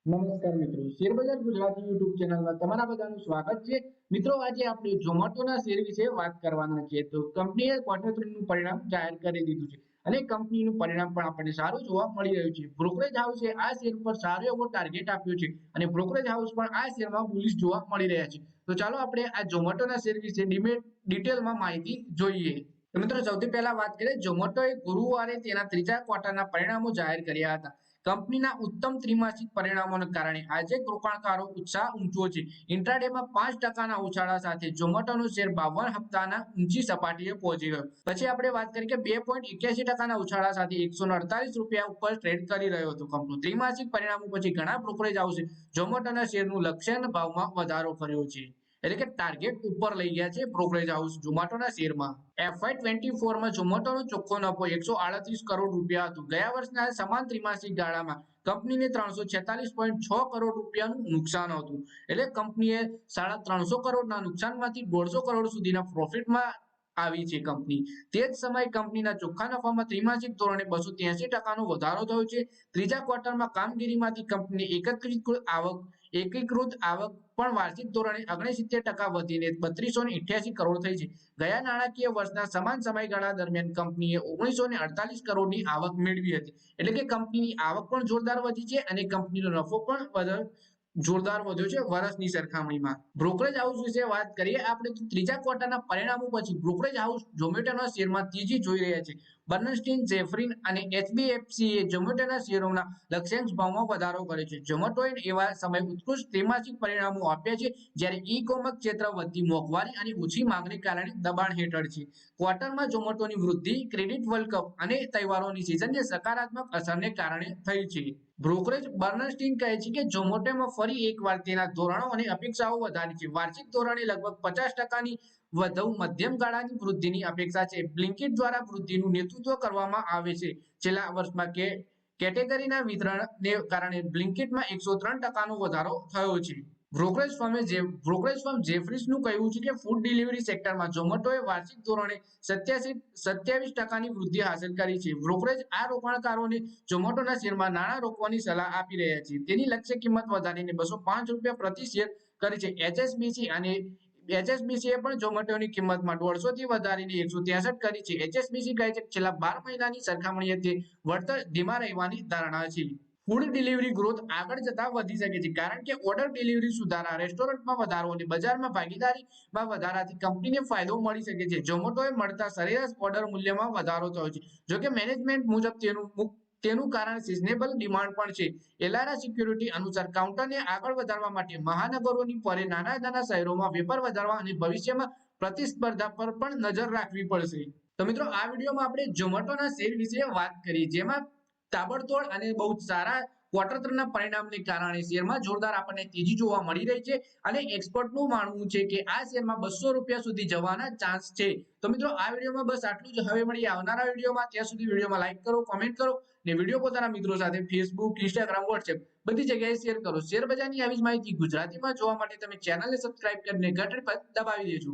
નમસ્કાર મિત્રો, શેરબજાર ગુજરાતી યુટ્યુબ ચેનલમાં તમારા બધાનું સ્વાગત છે। મિત્રો, આજે આપણે ઝોમેટોના શેર વિશે વાત કરવાના છીએ। તો કંપનીએ ક્વાર્ટર 3 નું પરિણામ જાહેર કરી દીધું છે અને કંપનીનું પરિણામ પણ આપણને સારું જોવા મળી રહ્યું છે। બ્રોકરેજ હાઉસે આ શેર પર સારો એવો ટાર્ગેટ આપ્યો છે અને બ્રોકરેજ હાઉસ પણ આ શેરમાં બુલિશ જોવા મળી રહ્યા છે। તો ચાલો આપણે આ ઝોમેટોના શેર વિશે ડિટેલમાં માહિતી જોઈએ। તો મિત્રો, સૌથી પહેલા વાત કરીએ, ઝોમેટોએ ગુરુવારે તેના ત્રીજા ક્વાર્ટરના પરિણામો જાહેર કર્યા હતા। કંપનીના ઉત્તમ ત્રિમાસિક પરિણામોને કારણે આજે રોકાણકારો ઉત્સાહ ઊંચો છે। ઇન્ટ્રાડેમાં 5%ના ઉછાળા સાથે ઝોમેટોનો શેર 52 હપ્તાના ઊંચી સપાટીએ પહોંચી ગયો। પછી આપણે વાત કરીએ કે 2.81%ના ઉછાળા સાથે 148 રૂપિયા ઉપર ટ્રેડ કરી રહ્યો હતો। કંપની ત્રિમાસિક પરિણામો પછી ઘણા બ્રોકરેજ હાઉસે ઝોમેટોના શેરનું લક્ષ્યાંક ભાવમાં વધારો કર્યો છે, એટલે કે ટાર્ગેટ ઉપર લઈ ગયા છે બ્રોકરેજ હાઉસ ઝોમેટોના શેરમાં। FY24 માં ઝોમેટોનો ચોખ્ખો નફો 138 કરોડ રૂપિયા હતો। ગયા વર્ષના સમાન ત્રિમાસિક ગાળામાં કંપનીને 346.6 કરોડ રૂપિયાનું નુકસાન હતું, એટલે કંપનીએ 350 કરોડના નુકસાનમાંથી 150 કરોડ સુધીના પ્રોફિટમાં આવી છે કંપની। તે જ સમયે કંપનીના ચોખ્ખા નફામાં ત્રિમાસિક ધોરણે 283%નો વધારો થયો છે। ત્રીજા ક્વાર્ટરમાં કામગીરીમાંથી કંપની એકીકૃત આવક પણ વાર્ષિક ધોરણે 69% વધીને 3288 કરોડ થઈ છે। ગયા નાણાકીય વર્ષના સમાન સમયગાળા દરમિયાન કંપનીએ 1948 કરોડની આવક મેળવી હતી, એટલે કે કંપનીની આવક પણ જોરદાર વધી છે અને કંપનીનો નફો પણ જોરદાર વધ્યો છે વર્ષની સરખામણીમાં। બ્રોકરેજ હાઉસ વિશે વાત કરીએ આપણે, તો ત્રીજા ક્વાર્ટરના પરિણામો પછી બ્રોકરેજ હાઉસ ઝોમેટોના શેરમાં તેજી જોઈ રહ્યા છે। બર્ન્સ્ટીન, જેફરીન અને એચડીએફસીએ ઝોમેટોના શેરોના લક્ષ્યાંક ભાવમાં વધારો કર્યો છે। ઝોમેટોએ એવા સમયે ઉત્કૃષ્ટ ત્રિમાસિક પરિણામો આપ્યા છે જ્યારે ઈ-કોમર્સ ક્ષેત્ર વધતી મોંઘવારી અને ઓછી માંગને કારણે દબાણ હેઠળ છે। ક્વાર્ટરમાં ઝોમેટોની વૃદ્ધિ ક્રેડિટ વર્લ્ડ કપ અને તહેવારોની સિઝનની સકારાત્મક અસરને કારણે થઈ છે। બ્રોકરેજ બર્ન્સ્ટીન કહે છે કે ઝોમેટોમાં ફરી એકવાર તેના ધોરણો અને અપેક્ષાઓ વધારી છે। વાર્ષિક ધોરણે લગભગ 50%ની વધુ મધ્યમ ગાળાની વૃદ્ધિની અપેક્ષા છે। બ્લિંકિટ દ્વારા વૃદ્ધિનું નેતૃત્વ કરવામાં આવે છે। છેલ્લા વર્ષમાં કેટેગરીના વિતરણને કારણે બ્લિંકિટમાં 103%નો વધારો થયો છે। બ્રોકરેજ ફર્મ જેફરીસનું કહેવું છે કે ફૂડ ડિલિવરી સેક્ટરમાં ઝોમેટોએ વાર્ષિક ધોરણે 27% વૃદ્ધિ હાંસલ કરી છે। બ્રોકરેજ આ રોકાણકારોને ઝોમેટોના શેરમાં નાણાં રોકવાની સલાહ આપી રહ્યા છે। તેની લક્ષ્ય કિંમત વધારીને 205 રૂપિયા પ્રતિ શેર કરી છે। એચએસબીસીએ પણ ઝોમેટોની કિંમતમાં 150 થી વધારીને 163 કરી છે। એચએસબીસી કહે છે કે છેલ્લા 12 મહિનાની સરખામણીએ તે વળતર ધીમા રહેવાની ધારણા છે। ફૂડ ડિલિવરી ગ્રોથ આગળ જતા વધી શકે છે, કારણ કે ઓર્ડર ડિલિવરી સુધારા, રેસ્ટોરન્ટમાં વધારો અને બજારમાં ભાગીદારીમાં વધારાથી કંપનીને ફાયદો મળી શકે છે। ઝોમેટોએ મળતા સરેરાશ ઓર્ડર મૂલ્યમાં વધારો થયો છે, જોકે મેનેજમેન્ટ મુજબ તેનું કારણ સિઝનેબલ ડિમાન્ડ પણ છે। એલારા સિક્યુરિટી અનુસાર કાઉન્ટરને આગળ વધારવા માટે મહાનગરોની પરે નાના શહેરોમાં વેપાર વધારવા અને ભવિષ્યમાં પ્રતિસ્પર્ધા પર પણ નજર રાખવી પડશે। તો મિત્રો, આ વિડીયોમાં આપણે ઝોમેટોના શેર વિશે વાત કરી, જેમાં તાબડતોડ અને બહુ સારા ક્વાર્ટર 3ના પરિણામને કારણે શેરમાં જોરદાર આપણને તેજી જોવા મળી રહી છે અને એક્સપર્ટનું માનવું છે કે આ શેરમાં 200 રૂપિયા સુધી જવાના ચાન્સ છે। તો મિત્રો, આ વિડીયોમાં બસ આટલું જ। હવે મળીએ આવનારા વિડીયોમાં। ત્યાં સુધી વિડીયોમાં લાઈક કરો, કોમેન્ટ કરો અને વિડીયો પોતાના મિત્રો સાથે ફેસબુક, ઇન્સ્ટાગ્રામ, વોટ્સએપ બધી જગ્યાએ શેર કરો। શેર બજારની આવી જ માહિતી ગુજરાતીમાં જોવા માટે તમે ચેનલને સબસ્ક્રાઇબ કરીને ઘંટડી પર દબાવી દેજો।